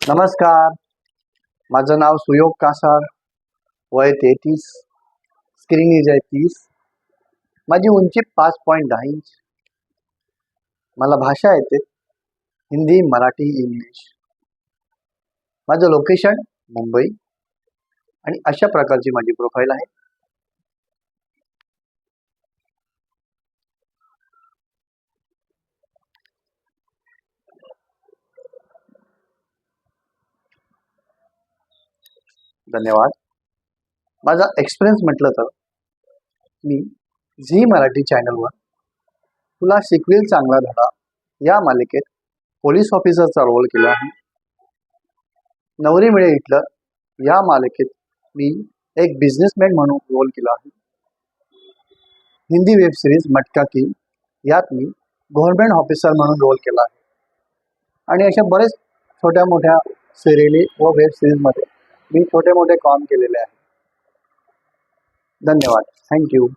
नमस्कार, माझं नाव सुयोग कासार, वय 33, स्क्रीन एज आहे 30, माझी उंची 5.10 इंच. मला भाषा येते हिंदी, मराठी, इंग्लिश. माझं लोकेशन मुंबई आणि अशा प्रकारची माझी प्रोफाईल आहे. धन्यवाद. माझा एक्सपिरियन्स म्हटलं तर मी झी मराठी चॅनलवर तुला शिकवेल चांगला धडा या मालिकेत पोलीस ऑफिसरचा रोल केला आहे. नवरी मिळे हिटलर या मालिकेत मी एक बिझनेसमॅन म्हणून रोल केला आहे. हिंदी वेब सिरीज मटका की यात मी गव्हर्नमेंट ऑफिसर म्हणून रोल केला आहे. आणि अशा बरेच छोट्या मोठ्या सिरियली व वेब सिरीजमध्ये मी छोटे मोठे काम केलेले आहे. धन्यवाद. थँक्यू.